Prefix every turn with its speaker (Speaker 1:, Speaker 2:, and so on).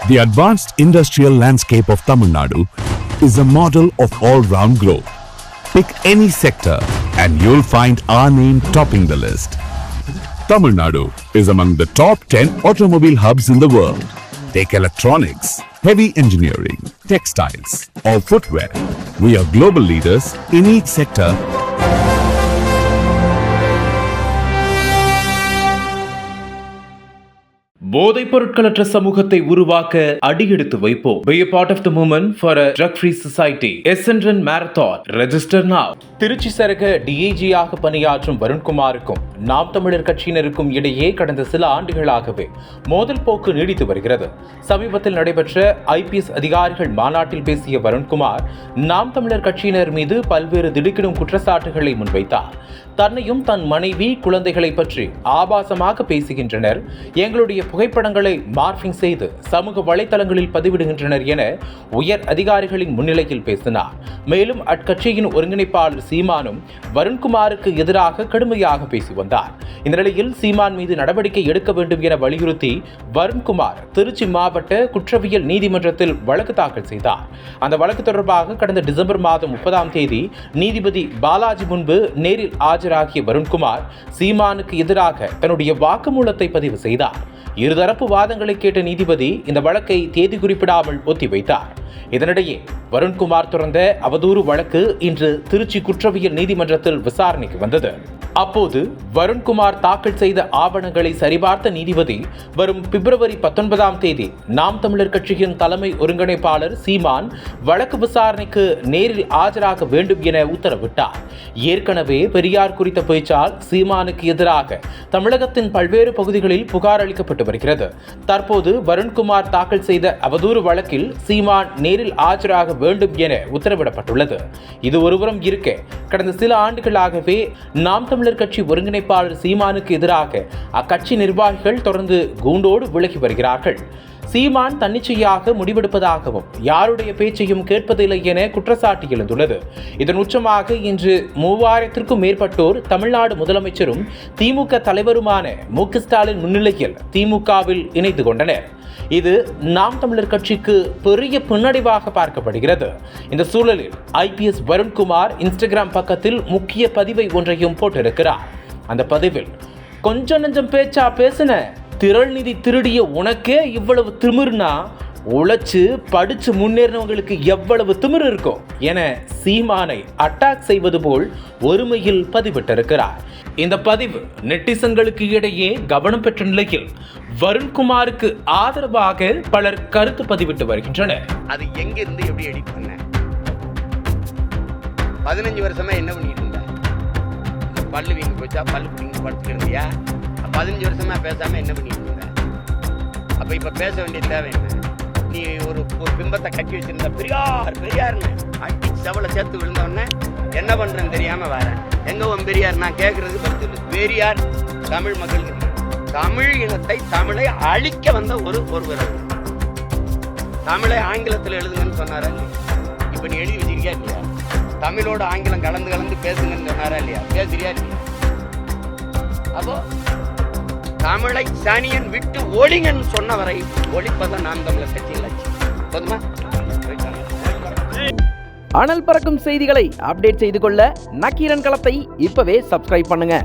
Speaker 1: The advanced industrial landscape of Tamil Nadu is a model of all-round growth. Pick any sector and you'll find our name topping the list. Tamil Nadu is among the top 10 automobile hubs in the world. Take electronics, heavy engineering, textiles, or footwear. We are global leaders in each sector.
Speaker 2: போதைப் பொருட்களற்ற சமூகத்தை உருவாக்க அடியெடுத்து வைப்போம். Be a part of the movement for a drug-free society. Essendon Marathon. Register now. Trichy சரக டிஐஜியாக பணியாற்றும் வருண்குமாருக்கும் நாம் தமிழர் கட்சியினருக்கும் இடையே கடந்த சில ஆண்டுகளாகவே மோதல் போக்கு நீடித்து வருகிறது. சமீபத்தில் நடைபெற்ற IPS அதிகாரிகள் மாநாட்டில் பேசிய வருண்குமார் நாம் தமிழர் கட்சியினர் மீது பல்வேறு திடுக்கிடும் குற்றச்சாட்டுகளை முன்வைத்தார். தன்னையும் தன் மனைவி குழந்தைகளை பற்றி ஆபாசமாக பேசுகின்றனர், எங்களுடைய புகைப்படங்களை மார்பிங் செய்து சமூக வலைதளங்களில் பதிவிடுகின்றனர் என உயர் அதிகாரிகளின் முன்னிலையில் பேசினார். மேலும் அக்கட்சியின் ஒருங்கிணைப்பாளர் சீமானும் வருண்குமாருக்கு எதிராக கடுமையாக பேசி வந்தார். இந்த நிலையில் சீமான் மீது நடவடிக்கை எடுக்க வேண்டும் என வலியுறுத்தி வருண்குமார் திருச்சி மாவட்ட குற்றவியல் நீதிமன்றத்தில் வழக்கு தாக்கல் செய்தார். அந்த வழக்கு தொடர்பாக கடந்த டிசம்பர் மாதம் 30ஆம் தேதி நீதிபதி பாலாஜி முன்பு நேரில் ஆஜராகிய வருண்குமார் சீமானுக்கு எதிராக தன்னுடைய வாக்குமூலத்தை பதிவு செய்தார். இருதரப்பு வாதங்களை கேட்ட நீதிபதி இந்த வழக்கை தேதி குறிப்பிடாமல் ஒத்திவைத்தார். இதனிடையே வருண்குமார் தொடர்ந்த அவதூறு வழக்கு இன்று திருச்சி குற்றவியல் நீதிமன்றத்தில் விசாரணைக்கு வந்தது. அப்போது வருண்குமார் தாக்கல் செய்த ஆவணங்களை சரிபார்த்த நீதிபதி வரும் பிப்ரவரி 19ஆம் தேதி நாம் தமிழர் கட்சியின் தலைமை ஒருங்கிணைப்பாளர் சீமான் வழக்கு விசாரணைக்கு நேரில் ஆஜராக வேண்டும் என உத்தரவிட்டார். ஏற்கனவே பெரியார் குறித்த பேச்சால் சீமானுக்கு எதிராக தமிழகத்தின் பல்வேறு பகுதிகளில் புகார் அளிக்கப்பட்டு வருகிறது. தற்போது வருண்குமார் தாக்கல் செய்த அவதூறு வழக்கில் சீமான் நேரில் ஆஜராக வேண்டும் என உத்தரவிடப்பட்டுள்ளது. இது ஒருபுறம் இருக்க கடந்த சில ஆண்டுகளாகவே நாம் தமிழர் கட்சி ஒருங்கிணைப்பாளர் சீமானுக்கு எதிராக அக்கட்சி நிர்வாகிகள் தொடர்ந்து கூண்டோடு விலகி வருகிறார்கள். சீமான் தன்னிச்சையாக முடிவெடுப்பதாகவும் யாருடைய பேச்சையும் கேட்பதில்லை என குற்றச்சாட்டு எழுந்துள்ளது. இதன் உச்சமாக இன்று 3000த்திற்கும் மேற்பட்டோர் தமிழ்நாடு முதலமைச்சரும் திமுக தலைவருமான மு.க. ஸ்டாலின் முன்னிலையில் திமுகவில் இணைந்து கொண்டனர். இது நாம் தமிழர் கட்சிக்கு பெரிய பின்னடைவாக பார்க்கப்படுகிறது. இந்த சூழலில் IPS வருண்குமார் இன்ஸ்டாகிராம் பக்கத்தில் முக்கிய பதிவை ஒன்றையும் போட்டிருக்கிறார். அந்த பதிவில் கொஞ்சம் நெஞ்சம் பேச்சா பேசின, திரள் நிதி திருடிய உனக்கே இவ்வளவு திமிர்னா உழைச்சு படிச்சு முன்னேறினவங்களுக்கு எவ்வளவு திமிர் இருக்கும் என சீமானை அட்டாக் செய்வது போல் ஒருமையில் பதிவிட்டிருக்கிறார். இந்த பதிவு நெட்டிசன்களுக்கு இடையே கவனம் பெற்ற நிலையில் வருண்குமாருக்கு ஆதரவாக பலர் கருத்து பதிவிட்டு வருகின்றனர்.
Speaker 3: அது எங்க இருந்து எப்படி எடிட் பண்ண? 15 வருஷமா என்ன பண்ணிட்டு இருந்த? பல்லு வீங்கி போச்சா? பல்லு வீங்கி படுத்துட்டு இருந்தியா? 15 வருஷமா பேசாம என்ன பண்ணிட்டு இருந்த? அப்ப இப்ப பேச வேண்டிய தேவை என்ன? நீ ஒரு பிம்பத்தை கட்டி வச்சிருந்த, பெரியார் பெரியார்னு அடி செவலை சேர்த்து விழுந்தவொடனே என்ன பண்றேன்னு தெரியாம வரேன். எங்க உன் பெரியார்? நான் கேட்கறது பத்து. பெரியார் தமிழ் மக்களுக்கு, தமிழ் இனத்தை, தமிழை அழிக்க வந்த ஒருவர். தமிழை ஆங்கிலத்தில் எழுதுங்கன்னு சொன்னாரா இல்லையா? இப்ப நீ எழுதி வச்சிருக்கியா இல்லையா? தமிழோட ஆங்கிலம் கலந்து பேசுங்கன்னு சொன்னாரா இல்லையா? பேசுறியா இல்லையா? அப்போ தமிழை சனியன் விட்டு ஒழிங்கன்னு சொன்னவரை ஒழிப்பதான் நாம் தமிழர் கட்சியில் போதுமா?
Speaker 4: அனல் பறக்கும் செய்திகளை அப்டேட் செய்து கொள்ள நக்கீரன் களத்தை இப்பவே சப்ஸ்கிரைப் பண்ணுங்க.